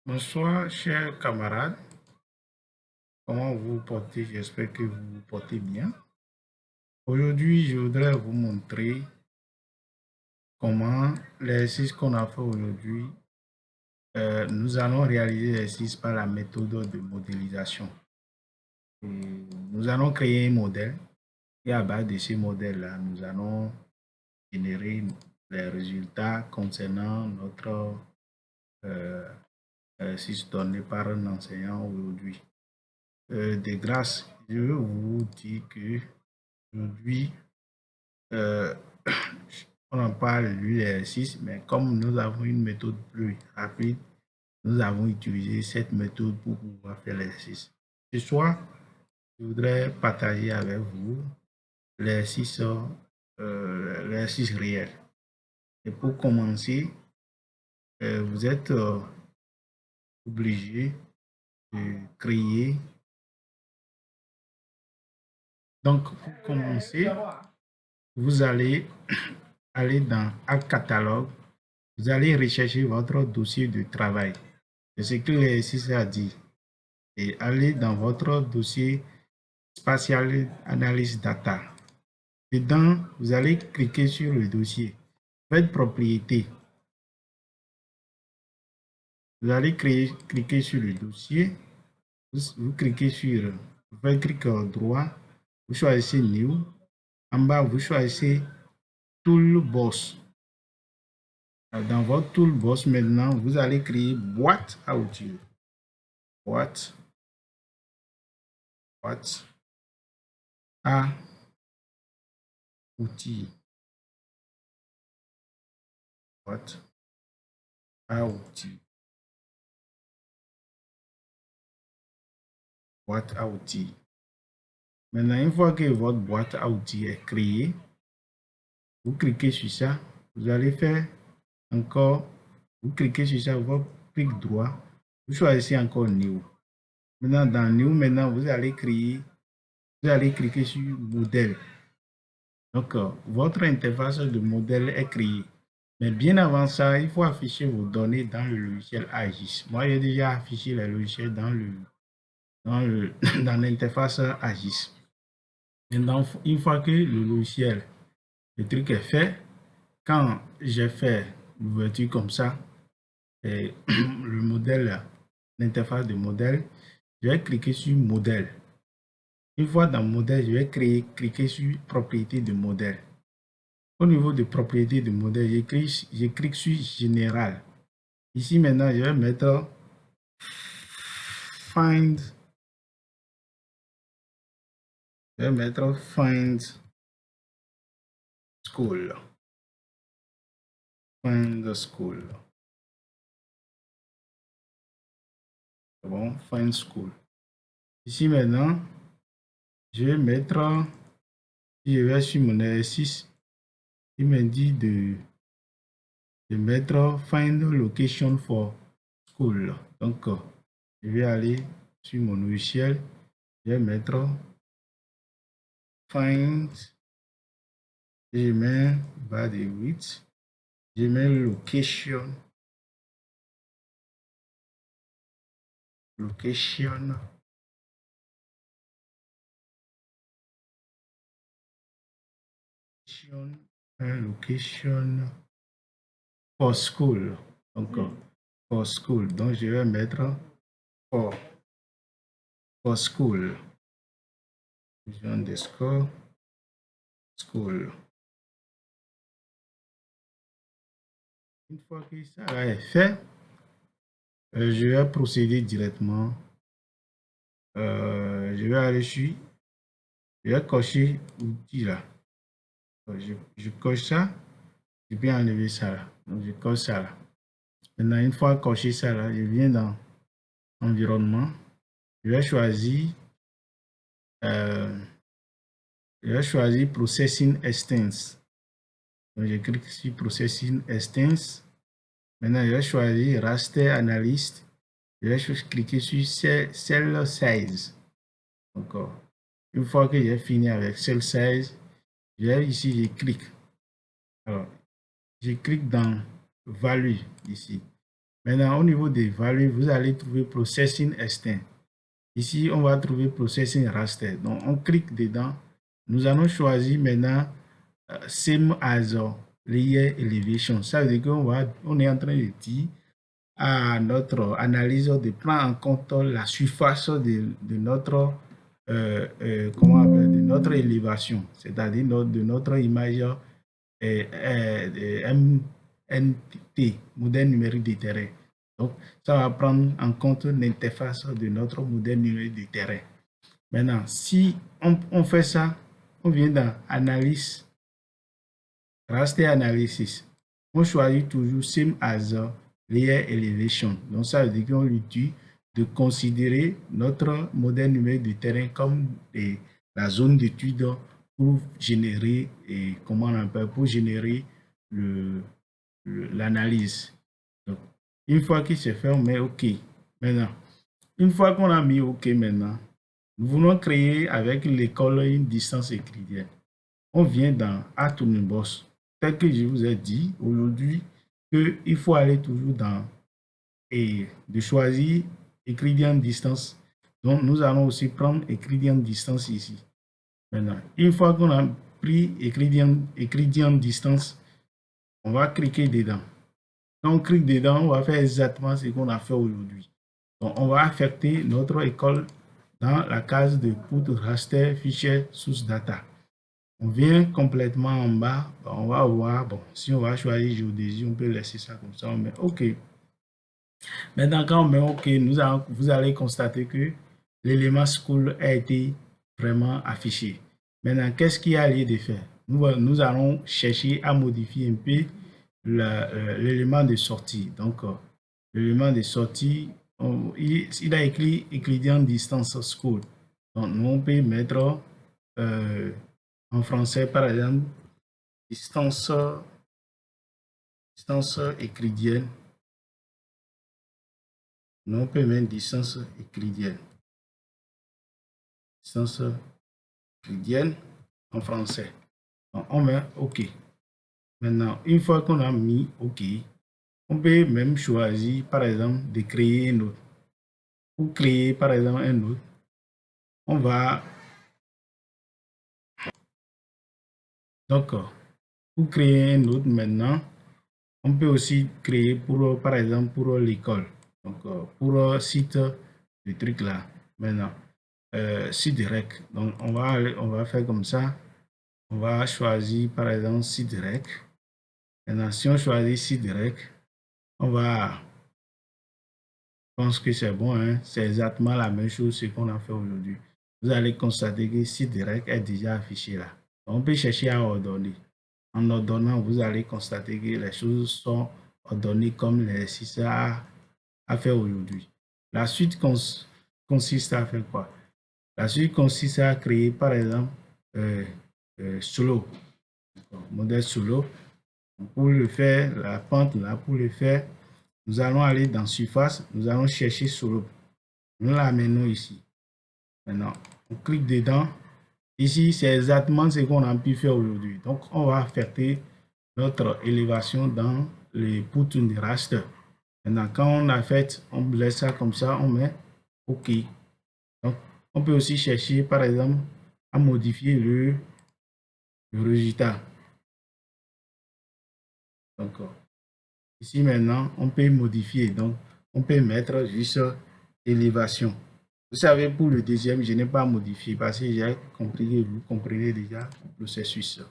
Bonsoir, chers camarades. Comment vous vous portez? J'espère que vous vous portez bien. Aujourd'hui, je voudrais vous montrer comment l'exercice qu'on a fait aujourd'hui, nous allons réaliser l'exercice par la méthode de modélisation. Et nous allons créer un modèle et à base de ce modèle-là, nous allons générer les résultats concernant notre exercice donné par un enseignant aujourd'hui. De grâce, je veux vous dire que aujourd'hui, on n'a pas lu l'exercice, mais comme nous avons une méthode plus rapide, nous avons utilisé cette méthode pour pouvoir faire l'exercice. Ce soir, je voudrais partager avec vous l'exercice réel. Et pour commencer, vous êtes obligé de créer. Donc, pour commencer, vous allez aller dans Act Catalogue, vous allez rechercher votre dossier de travail. C'est ce que l'exercice a dit. Et allez dans votre dossier Spatial Analysis Data. Dedans, vous allez cliquer sur le dossier. Faites propriété. Vous allez cliquer sur le dossier. Vous cliquez sur, vous faites clic droit. Vous choisissez New. En bas, vous choisissez Toolbox. Dans votre Toolbox, maintenant, vous allez créer boîte à outils. Boîte à outils. Boîte à outils. Boîte à outils. Maintenant, une fois que votre boîte à outils est créée, vous cliquez sur ça. Vous allez faire encore, vous cliquez sur ça, vous clic droit. Vous choisissez encore New. Maintenant, dans New, maintenant, vous allez créer, vous allez cliquer sur Modèle. Donc, votre interface de modèle est créée. Mais bien avant ça, il faut afficher vos données dans le logiciel AGIS. Moi, j'ai déjà affiché les logiciels dans l'interface AGIS. Maintenant, une fois que le logiciel, le truc est fait, quand j'ai fait l'ouverture comme ça, et le modèle, l'interface de modèle, je vais cliquer sur modèle. Une fois dans modèle, je vais cliquer sur propriété de modèle. Au niveau de propriété de modèle, je clique sur général. Ici maintenant, je vais mettre find. Je vais mettre find school. Find school. C'est bon, find school. Ici maintenant, je vais mettre, si je vais sur mon exercice, il me dit de mettre find location for school. Donc, je vais aller sur mon logiciel, je vais mettre find, je mets bas de 8, je mets location for school. Donc, for school. Donc, je vais mettre for school. Underscore school. Une fois que ça est fait, je vais procéder directement. Je vais aller sur, je vais cocher l'outil là. Je coche ça, je peux enlever ça là. Donc, je coche ça là. Maintenant, une fois coché ça là, je viens dans environnement. Je vais choisir Processing Extents. Donc, je clique sur Processing Extents. Maintenant, je vais choisir Raster Analyst. Je vais cliquer sur Cell Size. Encore. Une fois que j'ai fini avec Cell Size, ici, je clique. Alors, je clique dans Value ici. Maintenant, au niveau des valeurs, vous allez trouver Processing Extend. Ici, on va trouver Processing Raster. Donc, on clique dedans. Nous allons choisir maintenant Same as Layer Elevation. Ça veut dire qu'on est en train de dire à notre analyse de prendre en compte la surface de notre de notre élévation, c'est-à-dire de notre image MNT, modèle numérique de terrain. Donc, ça va prendre en compte l'interface de notre modèle numérique de terrain. Maintenant, si on fait ça, on vient dans Analyse, Raster Analysis. On choisit toujours Same as Layer Elevation. Donc, ça veut dire qu'on lui dit de considérer notre modèle numérique de terrain comme la zone d'étude pour générer, comment on appelle, pour générer l'analyse. Une fois qu'il s'est fait, on met OK. Maintenant, une fois qu'on a mis OK maintenant, nous voulons créer avec l'école une distance euclidienne. On vient dans Add to Boss. Tel que je vous ai dit aujourd'hui, qu'il faut aller toujours dans et de choisir Euclidean distance. Donc, nous allons aussi prendre Euclidean distance ici. Maintenant, une fois qu'on a pris Euclidean distance, on va cliquer dedans. Quand on clique dedans, on va faire exactement ce qu'on a fait aujourd'hui. Donc, on va affecter notre école dans la case de Put Raster Fichier Source Data. On vient complètement en bas, on va voir, bon, si on va choisir géodésie, on peut laisser ça comme ça, on met OK. Maintenant, quand on met OK, vous allez constater que l'élément school a été vraiment affiché. Maintenant, qu'est-ce qu'il y a lieu de faire? Nous allons chercher à modifier un peu l'élément de sortie. Donc, l'élément de sortie, il a écrit Euclidean Distance School. Donc, nous, on peut mettre en français, par exemple, distance euclidienne. Nous, on peut mettre distance euclidienne. Distance euclidienne en français. Donc, on met OK. Maintenant, une fois qu'on a mis OK, on peut même choisir, par exemple, de créer un autre. Pour créer, par exemple, un autre, on va... Donc, pour créer un autre maintenant, on peut aussi créer pour, par exemple, pour l'école. Donc, pour site, le truc là, maintenant, site direct. Donc, on va faire comme ça. On va choisir, par exemple, site direct. Maintenant, si on choisit site direct, on va... Je pense que c'est bon, hein? C'est exactement la même chose qu'on a fait aujourd'hui. Vous allez constater que site direct est déjà affiché là. Donc, on peut chercher à ordonner. En ordonnant, vous allez constater que les choses sont ordonnées comme l'exercice à faire aujourd'hui. La suite consiste à faire quoi? La suite consiste à créer, par exemple, solo, modèle solo. Pour le faire, la pente là, pour le faire, nous allons aller dans surface, nous allons chercher solo. Nous l'amenons ici. Maintenant, on clique dedans. Ici, c'est exactement ce qu'on a pu faire aujourd'hui. Donc, on va affecter notre élévation dans les poutres de raster. Maintenant, quand on a fait, on laisse ça comme ça, on met OK. Donc, on peut aussi chercher, par exemple, à modifier le résultat. Donc, ici maintenant, on peut modifier. Donc, on peut mettre juste élévation. Vous savez, pour le deuxième, je n'ai pas modifié parce que j'ai compris que vous comprenez déjà le processus.